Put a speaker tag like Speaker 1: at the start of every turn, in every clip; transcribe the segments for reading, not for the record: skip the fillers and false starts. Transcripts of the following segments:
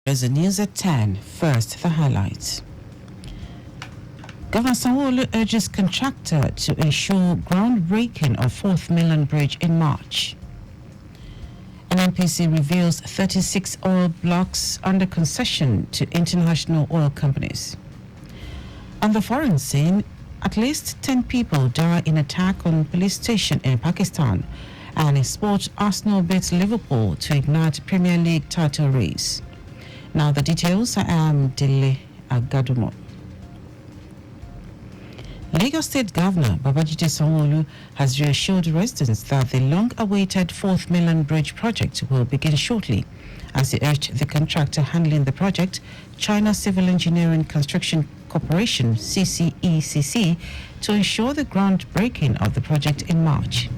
Speaker 1: There's a news at 10. First, the highlights. Governor Sanwo-Olu urges contractor to ensure groundbreaking of 4th Mainland Bridge in March. NNPC reveals 36 oil blocks under concession to international oil companies. On the foreign scene, at least 10 people die in attack on police station in Pakistan, and in sport, Arsenal beats Liverpool to ignite Premier League title race. Now the details. I am Dele Agadumo. Lagos State Governor Babajide Sanwo-Olu has reassured residents that the long-awaited 4th Mainland Bridge project will begin shortly, as he urged the contractor handling the project, China Civil Engineering Construction Corporation (CCECC), to ensure the groundbreaking of the project in March.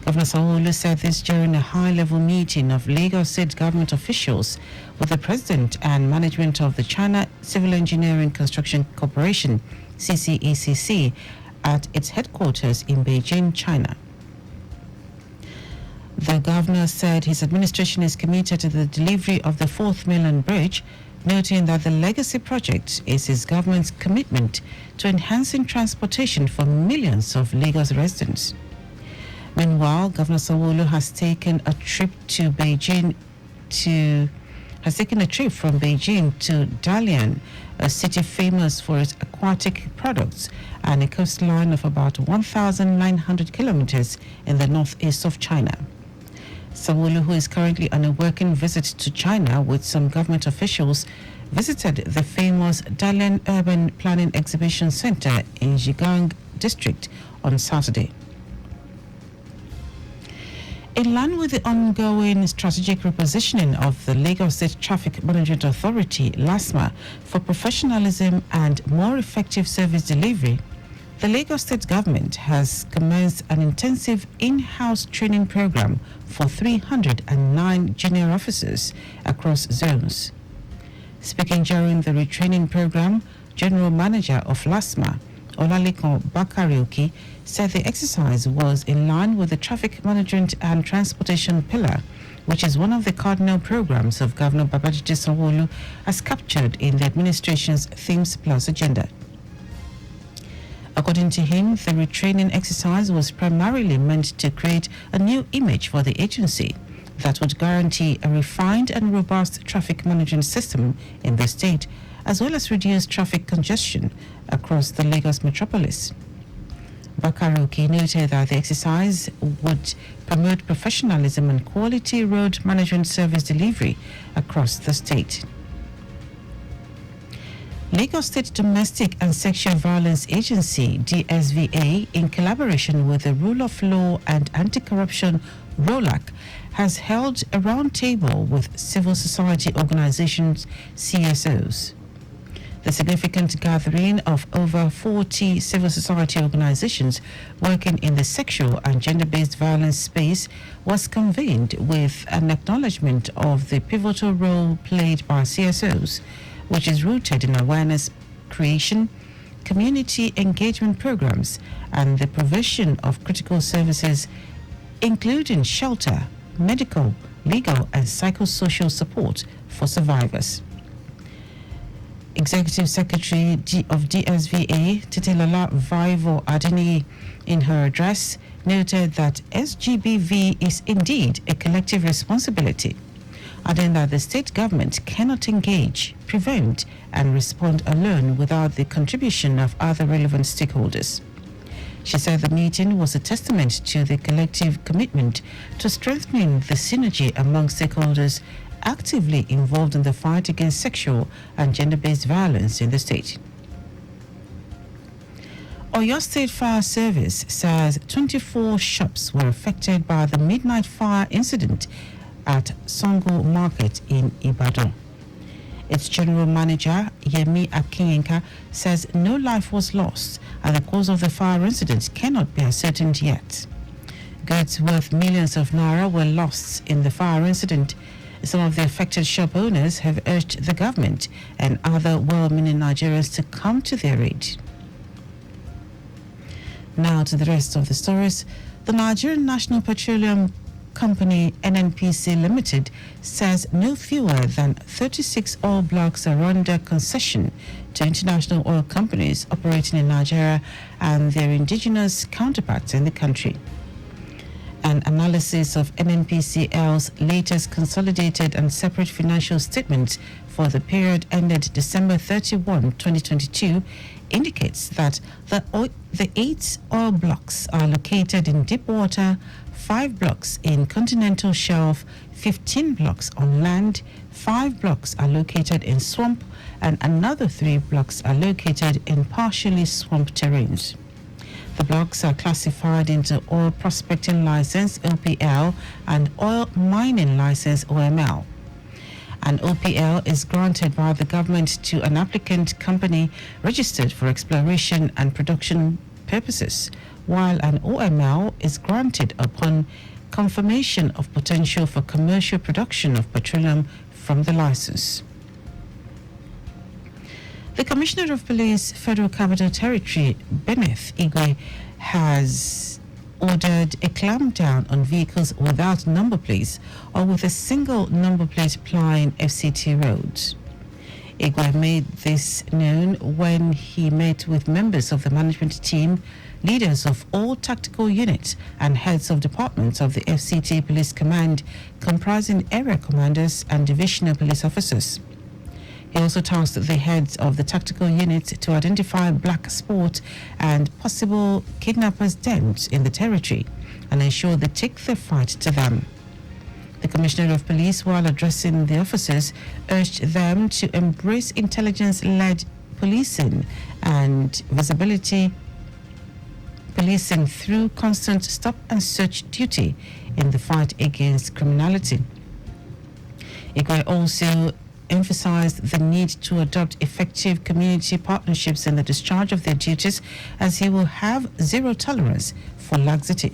Speaker 1: Governor Sanwo-Olu said this during a high-level meeting of Lagos State government officials with the president and management of the China Civil Engineering Construction Corporation (CCECC) at its headquarters in Beijing, China. The governor said his administration is committed to the delivery of the 4th Mainland Bridge, noting that the legacy project is his government's commitment to enhancing transportation for millions of Lagos residents. Meanwhile, Governor Sanwo-Olu has taken a trip from Beijing to Dalian, a city famous for its aquatic products and a coastline of about 1,900 kilometers in the northeast of China. Sanwo-Olu, who is currently on a working visit to China with some government officials, visited the famous Dalian Urban Planning Exhibition Center in Jigang District on Saturday. In line with the ongoing strategic repositioning of the Lagos State Traffic Management Authority, LASMA, for professionalism and more effective service delivery, the Lagos State government has commenced an intensive in-house training program for 309 junior officers across zones. Speaking during the retraining program, General Manager of LASMA, Olalekan Bakarioki, said the exercise was in line with the Traffic Management and Transportation Pillar, which is one of the cardinal programs of Governor Babajide Sanwo-Olu as captured in the administration's Themes Plus agenda. According to him, the retraining exercise was primarily meant to create a new image for the agency that would guarantee a refined and robust traffic management system in the state, as well as reduce traffic congestion across the Lagos metropolis. Bakaroki noted that the exercise would promote professionalism and quality road management service delivery across the state. Lagos State Domestic and Sexual Violence Agency, DSVA, in collaboration with the Rule of Law and Anti-Corruption ROLAC, has held a roundtable with civil society organizations, CSOs. The significant gathering of over 40 civil society organizations working in the sexual and gender-based violence space was convened with an acknowledgement of the pivotal role played by CSOs, which is rooted in awareness creation, community engagement programs, and the provision of critical services, including shelter, medical, legal, and psychosocial support for survivors. Executive Secretary of DSVA, Titilola Vaivo Adini, in her address, noted that SGBV is indeed a collective responsibility, adding that the state government cannot engage, prevent, and respond alone without the contribution of other relevant stakeholders. She said the meeting was a testament to the collective commitment to strengthening the synergy among stakeholders actively involved in the fight against sexual and gender-based violence in the state. Oyo State Fire Service says 24 shops were affected by the midnight fire incident at Songo Market in Ibadan. Its general manager, Yemi Akinyenka, says no life was lost and the cause of the fire incident cannot be ascertained yet. Goods worth millions of naira were lost in the fire incident. Some of the affected shop owners have urged the government and other well-meaning Nigerians to come to their aid. Now to the rest of the stories. The Nigerian National Petroleum company NNPC Limited says no fewer than 36 oil blocks are under concession to international oil companies operating in Nigeria and their indigenous counterparts in the country. An analysis of NNPCL's latest consolidated and separate financial statements for the period ended December 31, 2022, indicates that the 8 oil blocks are located in deep water, 5 blocks in continental shelf, 15 blocks on land, 5 blocks are located in swamp, and another 3 blocks are located in partially swamp terrains. The blocks are classified into Oil Prospecting License (OPL) and Oil Mining License (OML). An OPL is granted by the government to an applicant company registered for exploration and production purposes, while an OML is granted upon confirmation of potential for commercial production of petroleum from the license. The Commissioner of Police, Federal Capital Territory, Benneth Igwe, has ordered a clampdown on vehicles without number plates or with a single number plate plying FCT roads. Igwe made this known when he met with members of the management team, leaders of all tactical units and heads of departments of the FCT Police Command, comprising area commanders and divisional police officers. He also tasked the heads of the tactical units to identify black spot and possible kidnappers' dens in the territory and ensure they take the fight to them. The Commissioner of Police, while addressing the officers, urged them to embrace intelligence-led policing and visibility policing through constant stop and search duty in the fight against criminality. Igwe also emphasized the need to adopt effective community partnerships in the discharge of their duties, as he will have zero tolerance for laxity.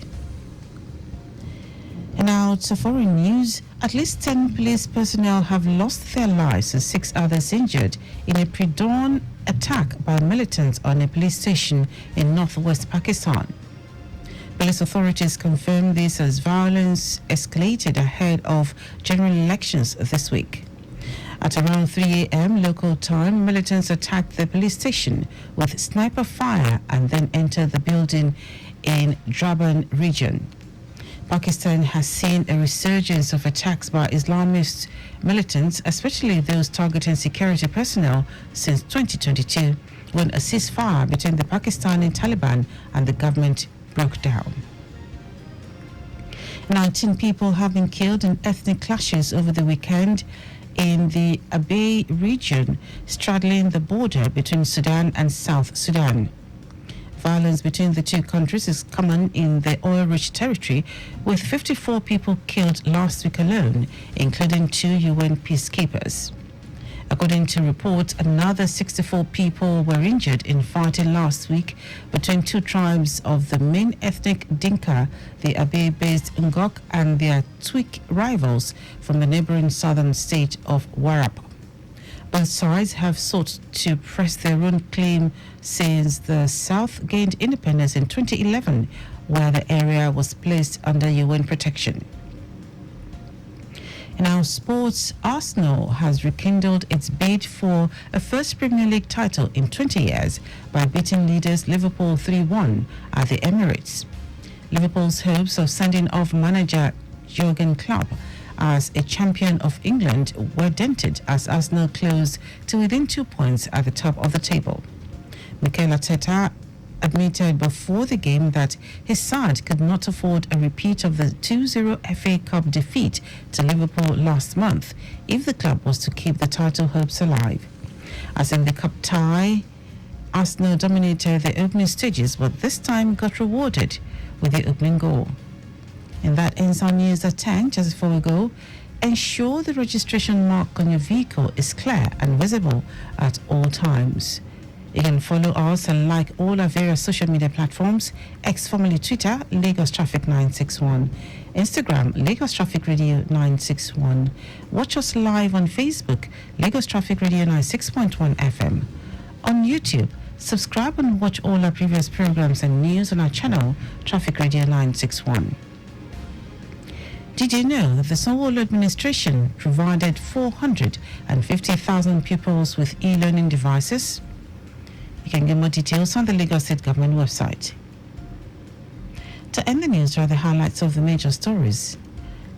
Speaker 1: And now to foreign news. At least 10 police personnel have lost their lives and 6 others injured in a pre-dawn attack by militants on a police station in northwest Pakistan. Police authorities confirmed this as violence escalated ahead of general elections this week. At around 3 a.m. local time, militants attacked the police station with sniper fire and then entered the building in Draban region. Pakistan has seen a resurgence of attacks by Islamist militants, especially those targeting security personnel, since 2022, when a ceasefire between the Pakistani Taliban and the government broke down. 19 people have been killed in ethnic clashes over the weekend in the Abyei region, straddling the border between Sudan and South Sudan. Violence between the two countries is common in the oil-rich territory, with 54 people killed last week alone, including 2 UN peacekeepers. According to reports, another 64 people were injured in fighting last week between 2 tribes of the main ethnic Dinka, the Abyei-based Ngok, and their Twik rivals from the neighboring southern state of Warrap. Both sides have sought to press their own claim since the South gained independence in 2011, where the area was placed under UN protection. In our sports, Arsenal has rekindled its bid for a first Premier League title in 20 years by beating leaders Liverpool 3-1 at the Emirates. Liverpool's hopes of sending off manager Jurgen Klopp as a champion of England were dented as Arsenal closed to within 2 points at the top of the table. Mikel Arteta admitted before the game that his side could not afford a repeat of the 2-0 FA Cup defeat to Liverpool last month if the club was to keep the title hopes alive. As in the cup tie, Arsenal dominated the opening stages, but this time got rewarded with the opening goal. And that ends our news at 10. Just before we go, ensure the registration mark on your vehicle is clear and visible at all times. You can follow us and like all our various social media platforms: X, formerly Twitter, Lagos Traffic 961, Instagram, Lagos Traffic Radio 961. Watch us live on Facebook, Lagos Traffic Radio 96.1 FM. On YouTube, subscribe and watch all our previous programs and news on our channel, Traffic Radio 961. Did you know that the Sanwo-Olu administration provided 450,000 pupils with e-learning devices? You can get more details on the Lagos State Government website. To end the news are the highlights of the major stories.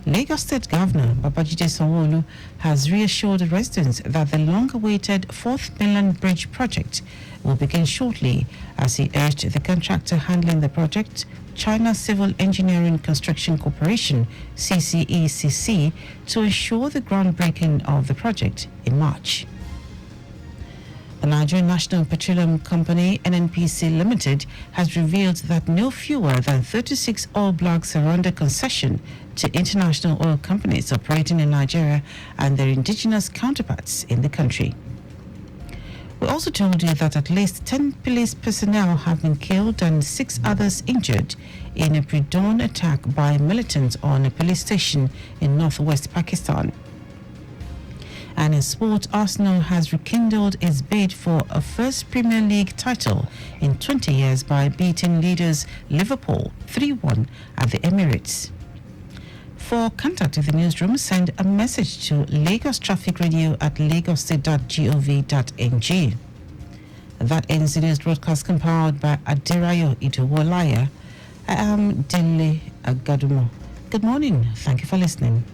Speaker 1: Lagos State Governor Babajide Sanwo-Olu has reassured the residents that the long-awaited 4th Mainland Bridge project will begin shortly, as he urged the contractor handling the project, China Civil Engineering Construction Corporation (CCECC), to ensure the groundbreaking of the project in March. The Nigerian National Petroleum Company (NNPC) Limited has revealed that no fewer than 36 oil blocks are under concession to international oil companies operating in Nigeria and their indigenous counterparts in the country. We also told you that at least 10 police personnel have been killed and 6 others injured in a pre-dawn attack by militants on a police station in northwest Pakistan. And in sport, Arsenal has rekindled its bid for a first Premier League title in 20 years by beating leaders Liverpool 3-1 at the Emirates. For contact with the newsroom, send a message to Lagos Traffic Radio at lagostate.gov.ng. That ends the news broadcast compiled by Adirayo Idowolaya. I am Dele Agadumo. Good morning. Thank you for listening.